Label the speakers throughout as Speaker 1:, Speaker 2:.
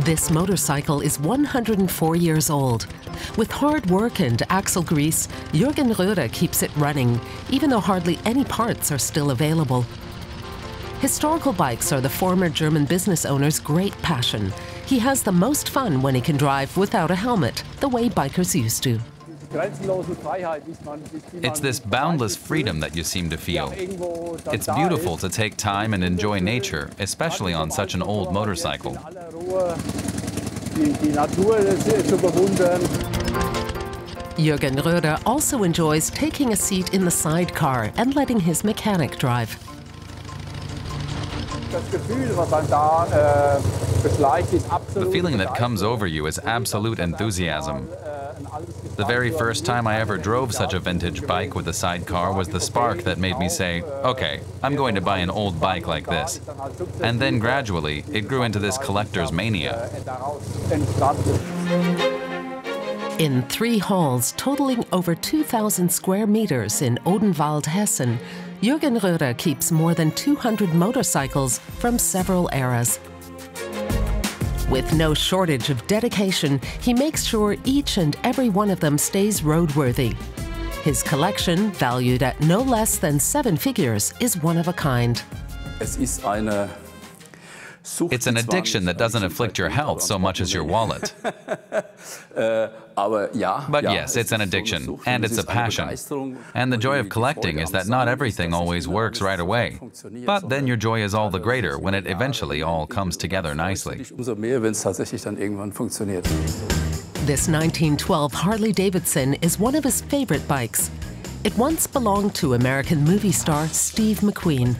Speaker 1: This motorcycle is 104 years old. With hard work and axle grease, Jürgen Röder keeps it running, even though hardly any parts are still available. Historical bikes are the former German business owner's great passion. He has the most fun when he can drive without a helmet, the way bikers used to.
Speaker 2: It's this boundless freedom that you seem to feel. It's beautiful to take time and enjoy nature, especially on such an old motorcycle.
Speaker 1: Jürgen Röder also enjoys taking a seat in the sidecar and letting his mechanic drive.
Speaker 2: The feeling that comes over you is absolute enthusiasm. The very first time I ever drove such a vintage bike with a sidecar was the spark that made me say, okay, I'm going to buy an old bike like this. And then gradually, it grew into this collector's mania.
Speaker 1: In 3 halls totaling over 2,000 square meters in Odenwald, Hessen, Jürgen Röder keeps more than 200 motorcycles from several eras. With no shortage of dedication, he makes sure each and every one of them stays roadworthy. His collection, valued at no less than 7 figures, is one of a kind.
Speaker 2: It's an addiction that doesn't afflict your health so much as your wallet. But yes, it's an addiction, and it's a passion. And the joy of collecting is that not everything always works right away. But then your joy is all the greater when it eventually all comes together nicely.
Speaker 1: This 1912 Harley-Davidson is one of his favorite bikes. It once belonged to American movie star Steve McQueen.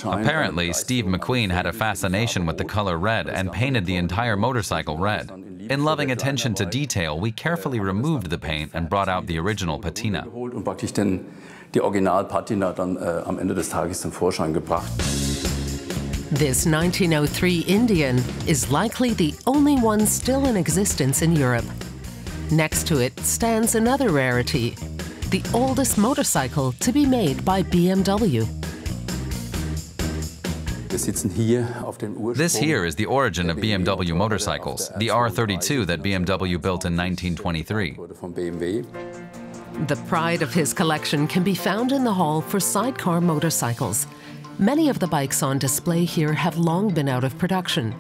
Speaker 2: Apparently, Steve McQueen had a fascination with the color red and painted the entire motorcycle red. In loving attention to detail, we carefully removed the paint and brought out the original patina.
Speaker 1: This 1903 Indian is likely the only one still in existence in Europe. Next to it stands another rarity, the oldest motorcycle to be made by BMW.
Speaker 2: This here is the origin of BMW motorcycles, the R32 that BMW built in 1923.
Speaker 1: The pride of his collection can be found in the hall for sidecar motorcycles. Many of the bikes on display here have long been out of production.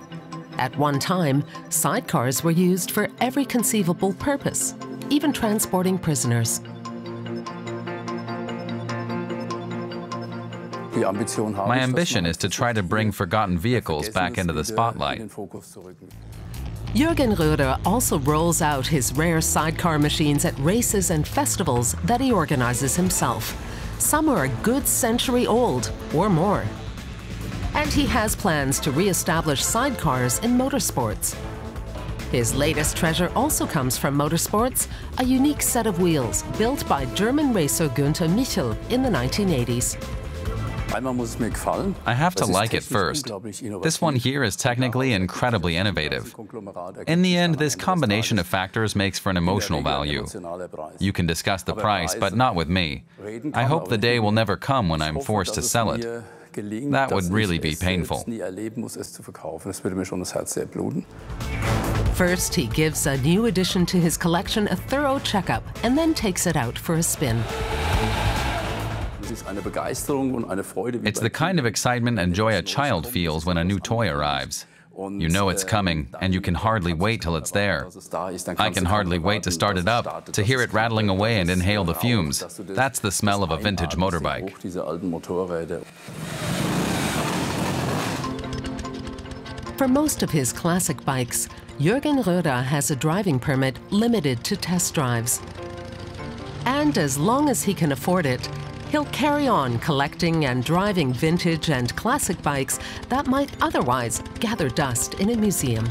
Speaker 1: At one time, sidecars were used for every conceivable purpose, even transporting prisoners.
Speaker 2: My ambition is to try to bring forgotten vehicles back into the spotlight.
Speaker 1: Jürgen Röder also rolls out his rare sidecar machines at races and festivals that he organizes himself. Some are a good century old or more. And he has plans to re-establish sidecars in motorsports. His latest treasure also comes from motorsports, a unique set of wheels built by German racer Günther Michel in the 1980s.
Speaker 2: I have to like it first. This one here is technically incredibly innovative. In the end, this combination of factors makes for an emotional value. You can discuss the price, but not with me. I hope the day will never come when I'm forced to sell it. That would really be painful.
Speaker 1: First, he gives a new addition to his collection a thorough checkup and then takes it out for a spin.
Speaker 2: It's the kind of excitement and joy a child feels when a new toy arrives. You know it's coming, and you can hardly wait till it's there. I can hardly wait to start it up, to hear it rattling away and inhale the fumes. That's the smell of a vintage motorbike.
Speaker 1: For most of his classic bikes, Jürgen Röder has a driving permit limited to test drives. And as long as he can afford it, he'll carry on collecting and driving vintage and classic bikes that might otherwise gather dust in a museum.